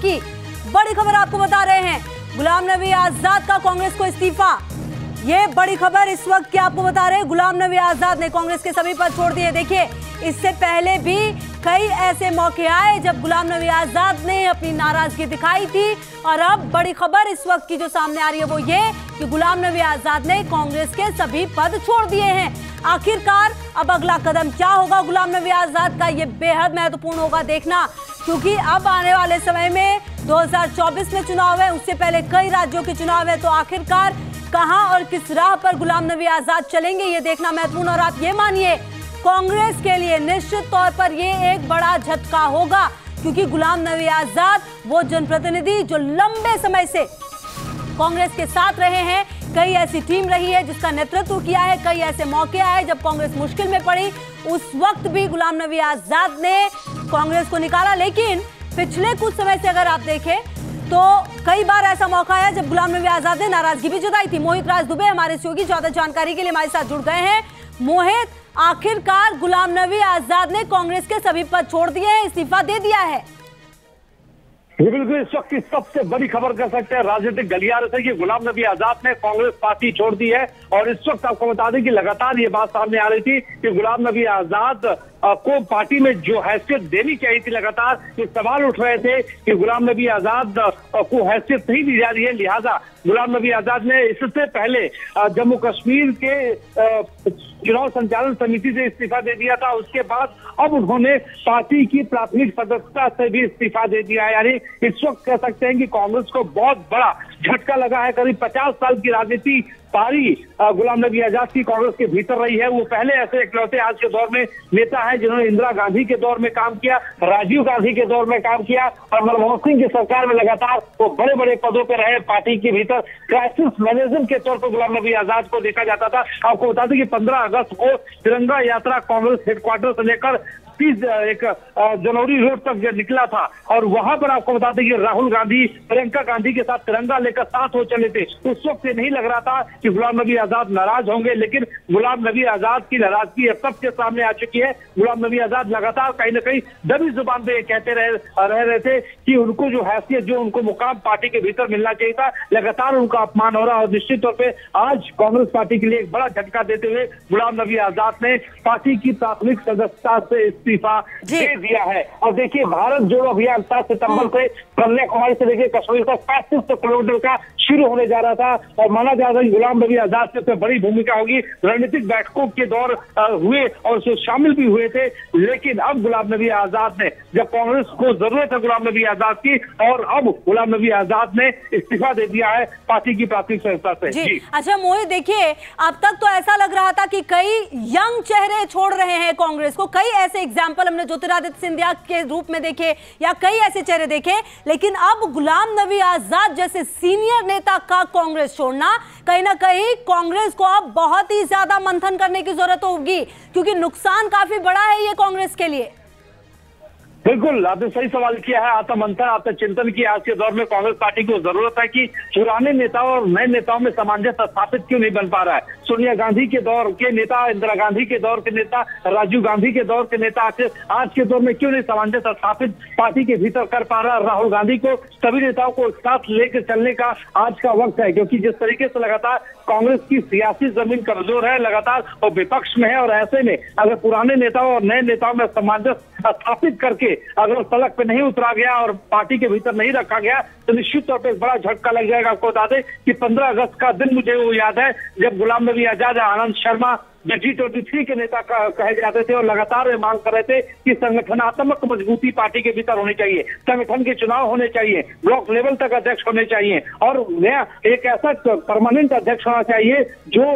की बड़ी खबर आपको बता रहे हैं। गुलाम नबी आजाद का कांग्रेस को इस्तीफा, ये बड़ी खबर इस वक्त की आपको बता रहे हैं। गुलाम नबी आजाद ने कांग्रेस के सभी पद छोड़ दिए। देखिए, इससे पहले भी कई ऐसे मौके आए जब गुलाम नबी आजाद ने अपनी नाराजगी दिखाई थी, और अब बड़ी खबर इस वक्त की जो सामने आ रही है वो ये कि गुलाम नबी आजाद ने कांग्रेस के सभी पद छोड़ दिए हैं। आखिरकार अब अगला कदम क्या होगा गुलाम नबी आजाद का, ये बेहद महत्वपूर्ण होगा देखना, क्योंकि अब आने वाले समय में 2024 में चुनाव है, उससे पहले कई राज्यों के चुनाव है। तो आखिरकार कहां और किस राह पर गुलाम नबी आजाद चलेंगे, ये देखना महत्वपूर्ण। और आप ये मानिए, कांग्रेस के लिए निश्चित तौर पर ये एक बड़ा झटका होगा, क्योंकि गुलाम नबी आजाद वो जनप्रतिनिधि जो लंबे समय से कांग्रेस के साथ रहे हैं, कई ऐसी टीम रही है जिसका नेतृत्व किया है, कई ऐसे मौके आए जब कांग्रेस मुश्किल में पड़ी, उस वक्त भी गुलाम नबी आजाद ने कांग्रेस को निकाला। लेकिन पिछले कुछ समय से अगर आप देखें तो कई बार ऐसा मौका आया जब गुलाम नबी आजाद ने नाराजगी भी जताई थी। मोहित राज दुबे हमारे सहयोगी ज्यादा जानकारी के लिए हमारे साथ जुड़ गए हैं। मोहित, आखिरकार गुलाम नबी आजाद ने कांग्रेस के सभी पद छोड़ दिए हैं, इस्तीफा दे दिया है। बिल्कुल, इस वक्त की सबसे बड़ी खबर कर सकते हैं राजनीतिक गलियारे से कि गुलाम नबी आजाद ने कांग्रेस पार्टी छोड़ दी है। और इस वक्त आपको बता दें कि लगातार ये बात सामने आ रही थी कि गुलाम नबी आजाद को पार्टी में जो हैसियत देनी चाहिए थी, लगातार ये सवाल उठ रहे थे कि गुलाम नबी आजाद को हैसियत नहीं दी जा रही है। लिहाजा गुलाम नबी आजाद ने इससे पहले जम्मू कश्मीर के चुनाव संचालन समिति से इस्तीफा दे दिया था। उसके बाद अब उन्होंने पार्टी की प्राथमिक सदस्यता से भी इस्तीफा दे दिया है। यानी इस वक्त कह सकते हैं कि कांग्रेस को बहुत बड़ा झटका लगा है। करीब 50 साल की राजनीति पारी गुलाम नबी आजाद की कांग्रेस के भीतर रही है। वो पहले ऐसे इकलौते आज के दौर में नेता है जिन्होंने इंदिरा गांधी के दौर में काम किया, राजीव गांधी के दौर में काम किया, और मनमोहन सिंह की सरकार में लगातार वो बड़े बड़े पदों पर रहे। पार्टी के भीतर क्राइसिस मैनेजर के तौर पर गुलाम नबी आजाद को देखा जाता था। आपको बता दें कि 15 अगस्त को तिरंगा यात्रा कांग्रेस हेडक्वार्टर से लेकर 30 जनवरी रोड तक जो निकला था, और वहां पर आपको बता दें कि राहुल गांधी प्रियंका गांधी के साथ तिरंगा लेकर साथ हो चले थे। उस वक्त ये नहीं लग रहा था कि गुलाम नबी आजाद नाराज होंगे, लेकिन गुलाम नबी आजाद की नाराजगी अब सबके सामने आ चुकी है। गुलाम नबी आजाद लगातार कहीं ना कहीं दबी जुबान पे कहते रह रहे थे कि उनको जो हैसियत, जो उनको मुकाम पार्टी के भीतर मिलना चाहिए था, लगातार उनका अपमान हो रहा है। और निश्चित तौर पर आज कांग्रेस पार्टी के लिए एक बड़ा झटका देते हुए गुलाम नबी आजाद ने पार्टी की प्राथमिक सदस्यता से इस्तीफा दे दिया है। और देखिए, भारत जोड़ो अभियान 7 सितंबर से कन्याकुमारी से लेकर कश्मीर तक 3500 किलोमीटर का शुरू होने जा रहा था, और माना जा रहा है गुलाम नबी आजाद से उसमें बड़ी भूमिका होगी। रणनीतिक बैठकों के दौर हुए और उसमें शामिल भी हुए थे। लेकिन अब गुलाम नबी आजाद ने, जब कांग्रेस को जरूरत है गुलाम नबी आजाद की, और अब गुलाम नबी आजाद ने इस्तीफा दे दिया है पार्टी की प्राथमिक सदस्यता से। जी। अच्छा मोहित, देखिए, अब तक तो ऐसा लग रहा था कि कई यंग चेहरे छोड़ रहे हैं कांग्रेस को। कई ऐसे एग्जाम्पल हमने ज्योतिरादित्य सिंधिया के रूप में देखे, या कई ऐसे चेहरे देखे, लेकिन अब गुलाम नबी आजाद जैसे सीनियर नेता का कांग्रेस छोड़ना, कहीं ना कहीं कांग्रेस को अब बहुत ही ज्यादा मंथन करने की जरूरत होगी, क्योंकि नुकसान काफी बड़ा है ये कांग्रेस के लिए। बिल्कुल, आपने सही सवाल किया है। आत्ममंथन, आत्मचिंतन की आज के दौर में कांग्रेस पार्टी को जरूरत है कि पुराने नेताओं और नए नेताओं में सामंजस्य स्थापित क्यों नहीं बन पा रहा है। सोनिया गांधी के दौर के नेता, इंदिरा गांधी के दौर के नेता, राजीव गांधी के दौर के नेता आज के दौर में क्यों नहीं सामंजस्य स्थापित पार्टी के भीतर कर पा रहा। राहुल गांधी को, सभी नेताओं को साथ लेकर चलने का आज का वक्त है, क्योंकि जिस तरीके से लगातार कांग्रेस की सियासी जमीन कमजोर है, लगातार वो विपक्ष में है, और ऐसे में अगर पुराने नेताओं और नए नेताओं में सामंजस्य स्थापित करके अगर सड़क पे नहीं उतरा गया और पार्टी के भीतर नहीं रखा गया, तो निश्चित तौर पे एक बड़ा झटका लग जाएगा। आपको बता दें कि 15 अगस्त का दिन मुझे वो याद है जब गुलाम नबी आजाद, आनंद शर्मा G23 के नेता कहे जाते थे और लगातार वे मांग कर रहे थे कि संगठनात्मक मजबूती पार्टी के भीतर होनी चाहिए, संगठन के चुनाव होने चाहिए, ब्लॉक लेवल तक अध्यक्ष होने चाहिए, और नया एक ऐसा परमानेंट अध्यक्ष होना चाहिए जो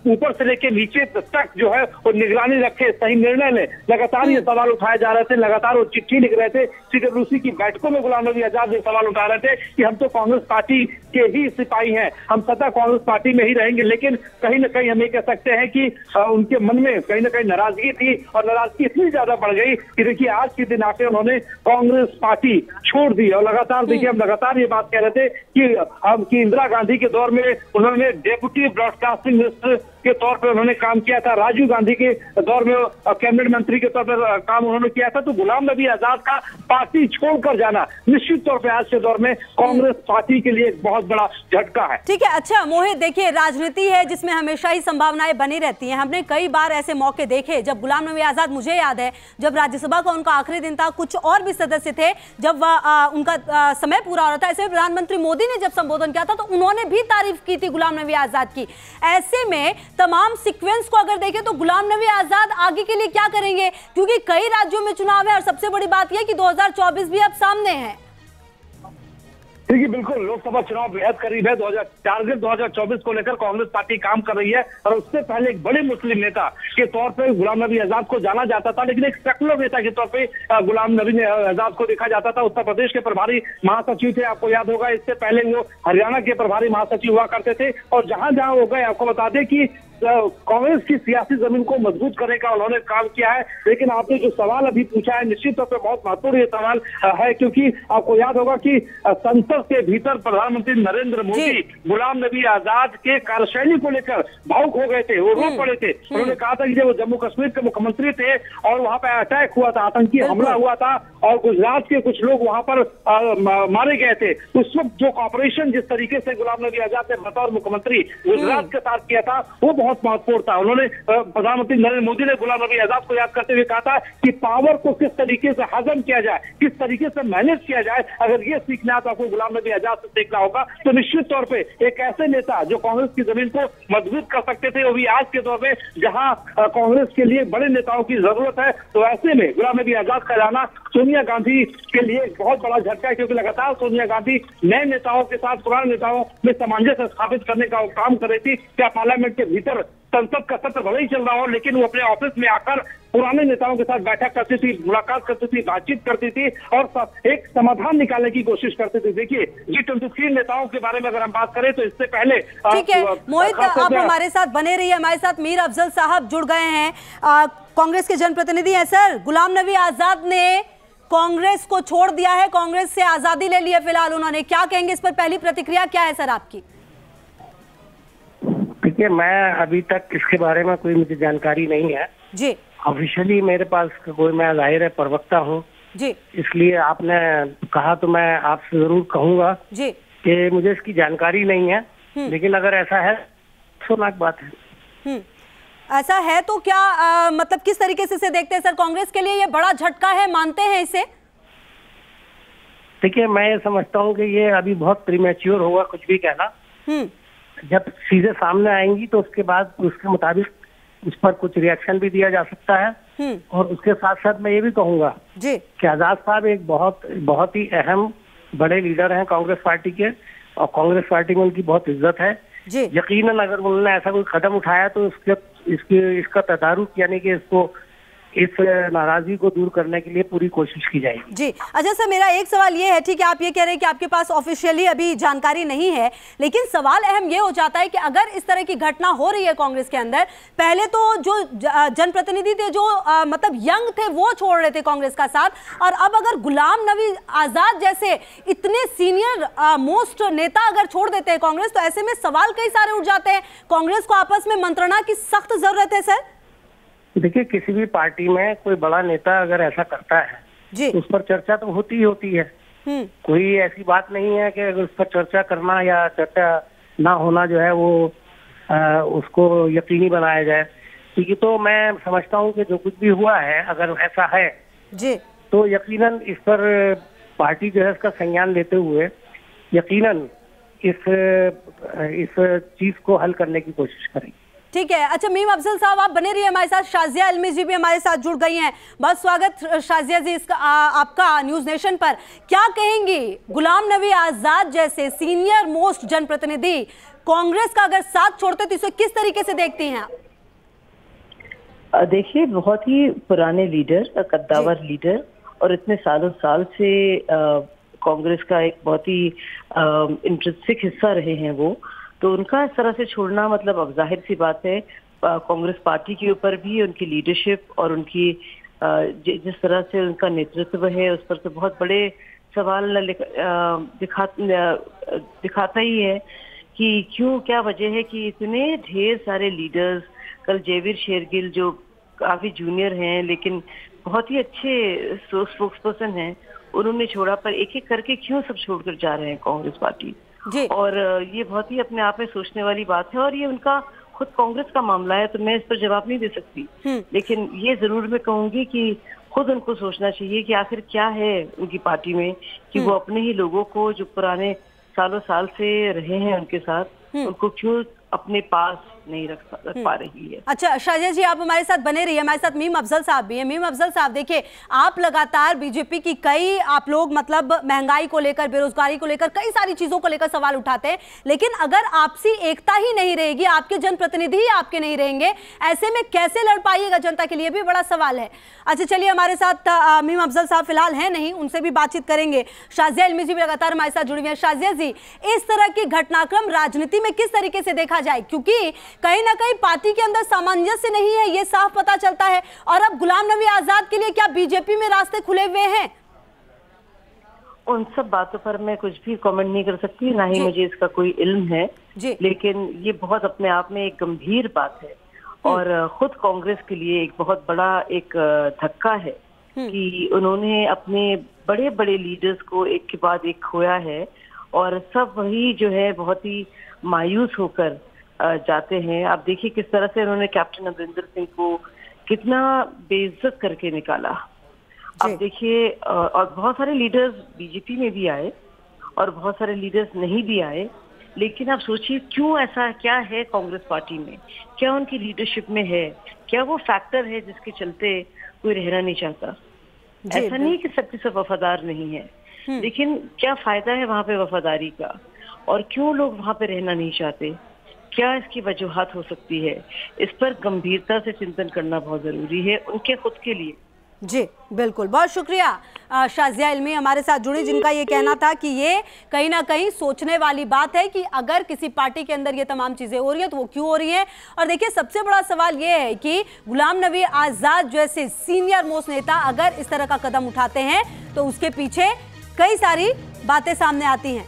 ऊपर से लेकर नीचे तक जो है वो निगरानी रखे, सही निर्णय ले। लगातार ये सवाल उठाए जा रहे थे, लगातार वो चिट्ठी लिख रहे थे। CWC की बैठकों में गुलाम नबी आजाद ये सवाल उठा रहे थे कि हम तो कांग्रेस पार्टी के ही सिपाही हैं, हम सदा कांग्रेस पार्टी में ही रहेंगे। लेकिन कहीं ना कहीं हम ये कह सकते हैं कि उनके मन में कहीं ना कहीं नाराजगी थी, और नाराजगी इतनी ज्यादा बढ़ गई कि देखिए आज के दिन आके उन्होंने कांग्रेस पार्टी छोड़ दी। और लगातार देखिए, हम लगातार ये बात कह रहे थे कि इंदिरा गांधी के दौर में उन्होंने डेप्यूटी ब्रॉडकास्टिंग मिनिस्टर के तौर पर उन्होंने काम किया था, राजीव गांधी के दौर में कैबिनेट मंत्री के तौर पर काम उन्होंने किया था। तो गुलाम नबी आजाद का पार्टी छोड़कर जाना निश्चित तौर पर आज के दौर में कांग्रेस पार्टी के लिए एक बहुत बड़ा झटका है। ठीक है, अच्छा मोहित, देखिए राजनीति है जिसमें हमेशा ही संभावनाएं बनी रहती हैं। हमने कई बार ऐसे मौके देखे जब गुलाम नबी आजाद, मुझे याद है जब राज्यसभा का उनका आखिरी दिन था, कुछ और भी सदस्य थे, जब उनका समय पूरा हो रहा था, ऐसे में प्रधानमंत्री मोदी ने जब संबोधन किया था तो उन्होंने भी तारीफ की थी गुलाम नबी आजाद की। ऐसे में तमाम सीक्वेंस को अगर देखें तो गुलाम नबी आजाद आगे के लिए क्या करेंगे, क्योंकि कई राज्यों में चुनाव है और सबसे बड़ी बात यह कि 2024 भी अब सामने है। देखिए बिल्कुल, लोकसभा चुनाव बेहद करीब है। 2024 को लेकर कांग्रेस पार्टी काम कर रही है और उससे पहले एक बड़े मुस्लिम नेता के तौर पे गुलाम नबी आजाद को जाना जाता था, लेकिन एक सेकुलर नेता के तौर पे गुलाम नबी आजाद को देखा जाता था। उत्तर प्रदेश के प्रभारी महासचिव थे, आपको याद होगा। इससे पहले वो हरियाणा के प्रभारी महासचिव हुआ करते थे और जहां जहां वो गए, आपको बता दें कि कांग्रेस की सियासी जमीन को मजबूत करने का उन्होंने काम किया है। लेकिन आपने जो सवाल अभी पूछा है, निश्चित तौर पर बहुत महत्वपूर्ण ये सवाल है, क्योंकि आपको याद होगा कि संसद के भीतर प्रधानमंत्री नरेंद्र मोदी गुलाम नबी आजाद के कार्यशैली को लेकर भावुक हो गए थे, वो रो पड़े थे। उन्होंने कहा था कि जब वो जम्मू कश्मीर के मुख्यमंत्री थे और वहां पर अटैक हुआ था, आतंकी हमला हुआ था और गुजरात के कुछ लोग वहां पर मारे गए थे, उस वक्त जो ऑपरेशन जिस तरीके से गुलाम नबी आजाद ने बतौर मुख्यमंत्री गुजरात के साथ किया था वो बहुत महत्वपूर्ण था। उन्होंने प्रधानमंत्री नरेंद्र मोदी ने गुलाम नबी आजाद को याद करते हुए कहा था कि पावर को किस तरीके से हजम किया जाए, किस तरीके से मैनेज किया जाए, अगर ये सीखना है तो आपको गुलाम नबी आजाद से सीखना होगा। तो निश्चित तौर पे एक ऐसे नेता जो कांग्रेस की जमीन को मजबूत कर सकते थे, वो भी आज के दौर में जहां कांग्रेस के लिए बड़े नेताओं की जरूरत है, तो ऐसे में गुलाम नबी आजाद का जाना सोनिया गांधी के लिए बहुत बड़ा झटका है, क्योंकि लगातार सोनिया गांधी नए नेताओं के साथ पुराने नेताओं में सामंजस्य स्थापित करने का काम कर रही थी। क्या पार्लियामेंट के भीतर संसद का सत्र भले ही चल रहा हो, लेकिन वो अपने ऑफिस में आकर पुराने नेताओं के साथ बैठक करती थी, मुलाकात करती थी, बातचीत करती थी और एक समाधान निकालने की कोशिश करती थी। देखिए G23 नेताओं के बारे में अगर हम बात करें तो इससे पहले, ठीक है मोहित, आप हमारे साथ बने रहिए। हमारे साथ मीर अफजल साहब जुड़ गए हैं, कांग्रेस के जनप्रतिनिधि हैं। सर, गुलाम नबी आजाद ने कांग्रेस को छोड़ दिया है, कांग्रेस से आजादी ले ली है फिलहाल उन्होंने, क्या कहेंगे इस पर? पहली प्रतिक्रिया क्या है सर आपकी? देखिए, मैं अभी तक इसके बारे में कोई मुझे जानकारी नहीं है जी। ऑफिशियली मेरे पास कोई, मैं जाहिर है प्रवक्ता हूँ जी, इसलिए आपने कहा तो मैं आपसे जरूर कहूंगा जी कि मुझे इसकी जानकारी नहीं है, लेकिन अगर ऐसा है सोनाक बात है। ऐसा है तो क्या मतलब किस तरीके से देखते हैं सर? कांग्रेस के लिए ये बड़ा झटका है, मानते हैं इसे? देखिए, मैं ये समझता हूँ कि ये अभी बहुत प्रीमेच्योर होगा कुछ भी कहना। जब चीजें सामने आएंगी तो उसके बाद उसके मुताबिक उस पर कुछ रिएक्शन भी दिया जा सकता है। और उसके साथ साथ मैं ये भी कहूंगा जी कि आजाद साहब एक बहुत ही अहम बड़े लीडर हैं कांग्रेस पार्टी के, और कांग्रेस पार्टी में उनकी बहुत इज्जत है जी। यकीनन अगर उन्होंने ऐसा कोई कदम उठाया तो इसका तदारुक यानी कि इसको इस नाराजगी को दूर करने के लिए पूरी कोशिश की जाएगी जी। अच्छा सर, मेरा एक सवाल ये है, ठीक है आप ये कह रहे हैं कि आपके पास ऑफिशियली अभी जानकारी नहीं है, लेकिन सवाल अहम ये हो जाता है कि अगर इस तरह की घटना हो रही है कांग्रेस के अंदर, पहले तो जो जनप्रतिनिधि थे जो मतलब यंग थे वो छोड़ रहे थे कांग्रेस का साथ, और अब अगर गुलाम नबी आजाद जैसे इतने सीनियर मोस्ट नेता अगर छोड़ देते हैं कांग्रेस, तो ऐसे में सवाल कई सारे उठ जाते हैं। कांग्रेस को आपस में मंत्रणा की सख्त जरूरत है सर। देखिए, किसी भी पार्टी में कोई बड़ा नेता अगर ऐसा करता है जी, उस पर चर्चा तो होती ही होती है। कोई ऐसी बात नहीं है कि अगर उस पर चर्चा करना या चर्चा ना होना जो है वो उसको यकीनी बनाया जाए। ठीक है, तो मैं समझता हूँ कि जो कुछ भी हुआ है अगर ऐसा है जी, तो यकीनन इस पर पार्टी जो है इसका संज्ञान लेते हुए यकीनन इस चीज को हल करने की कोशिश करेंगे। ठीक है। अच्छा मीम अफजल साहब आप बने रहिए हमारे साथ, शाजिया इल्मी जी भी हमारे साथ जुड़ गई हैं। बहुत स्वागत शाजिया जी इसका आपका न्यूज नेशन पर। क्या कहेंगी, गुलाम नबी आजाद जैसे सीनियर मोस्ट जनप्रतिनिधि कांग्रेस का अगर साथ छोड़ते तो इसे किस तरीके से देखती हैं आप? देखिए, बहुत ही पुराने लीडर, कद्दावर लीडर, और इतने सालों साल से कांग्रेस का एक बहुत ही इंटरेस्टिंग हिस्सा रहे हैं वो, तो उनका इस तरह से छोड़ना मतलब अब जाहिर सी बात है कांग्रेस पार्टी के ऊपर भी उनकी लीडरशिप और उनकी जिस तरह से उनका नेतृत्व है उस पर तो बहुत बड़े सवाल दिखाता ही है कि क्यों, क्या वजह है कि इतने ढेर सारे लीडर्स, कल जयवीर शेरगिल जो काफी जूनियर हैं लेकिन बहुत ही अच्छे स्पोक्स पर्सन हैं, उन्होंने छोड़ा, पर एक एक करके क्यों सब छोड़कर जा रहे हैं कांग्रेस पार्टी जी। और ये बहुत ही अपने आप में सोचने वाली बात है और ये उनका खुद कांग्रेस का मामला है, तो मैं इस पर जवाब नहीं दे सकती। लेकिन ये जरूर मैं कहूंगी कि खुद उनको सोचना चाहिए कि आखिर क्या है उनकी पार्टी में कि वो अपने ही लोगों को जो पुराने सालों साल से रहे हैं उनके साथ, उनको क्यों अपने पास नहीं रख पा रही है। अच्छा शाजिया जी, आप हमारे साथ बने रहिए, हमारे साथ मीम अफजल साहब भी हैं। मीम अफजल साहब, देखिए आप लगातार बीजेपी की कई, आप लोग मतलब महंगाई को लेकर, बेरोजगारी को लेकर, कई सारी चीजों को लेकर सवाल उठाते हैं, लेकिन अगर आपसी एकता ही नहीं रहेगी, आपके जनप्रतिनिधि ही आपके नहीं रहेंगे, ऐसे में कैसे लड़ पाइएगा जनता के लिए, भी बड़ा सवाल है। अच्छा चलिए, हमारे साथ मीम अफजल साहब फिलहाल है नहीं, उनसे भी बातचीत करेंगे। शाजिया इल्मी जी भी लगातार हमारे साथ जुड़ी हुई है। शाजिया जी, इस तरह की घटनाक्रम राजनीति में किस तरीके से देखा जाए, क्योंकि कहीं ना कहीं पार्टी के अंदर सामंजस्य नहीं है, ये साफ पता चलता है। और अब गुलाम नबी आजाद के लिए क्या बीजेपी में रास्ते खुले हुए हैं? उन सब बातों पर मैं कुछ भी कमेंट नहीं कर सकती, ना ही मुझे इसका कोई इल्म है जी। लेकिन ये बहुत अपने आप में एक गंभीर बात है और खुद कांग्रेस के लिए एक बहुत बड़ा एक धक्का है कि उन्होंने अपने बड़े बड़े लीडर्स को एक के बाद एक खोया है और सब वही जो है बहुत ही मायूस होकर जाते हैं। आप देखिए किस तरह से उन्होंने कैप्टन अमरिंदर सिंह को कितना बेइज्जत करके निकाला। अब देखिए, और बहुत सारे लीडर्स बीजेपी में भी आए और बहुत सारे लीडर्स नहीं भी आए, लेकिन आप सोचिए क्यों ऐसा, क्या है कांग्रेस पार्टी में, क्या उनकी लीडरशिप में है, क्या वो फैक्टर है जिसके चलते कोई रहना नहीं चाहता। ऐसा नहीं कि सबके सब वफादार नहीं है, लेकिन क्या फायदा है वहां पे वफादारी का, और क्यों लोग वहां पे रहना नहीं चाहते, क्या इसकी वजूहात हो सकती है, इस पर गंभीरता से चिंतन करना बहुत जरूरी है उनके खुद के लिए। जी बिल्कुल, बहुत शुक्रिया शाजिया इल्मी हमारे साथ जुड़ी, जिनका ये कहना था कि ये कहीं ना कहीं सोचने वाली बात है कि अगर किसी पार्टी के अंदर ये तमाम चीजें हो रही हैं तो वो क्यों हो रही हैं। और देखिए सबसे बड़ा सवाल ये है कि गुलाम नबी आजाद जैसे सीनियर मोस्ट नेता अगर इस तरह का कदम उठाते हैं तो उसके पीछे कई सारी बातें सामने आती हैं।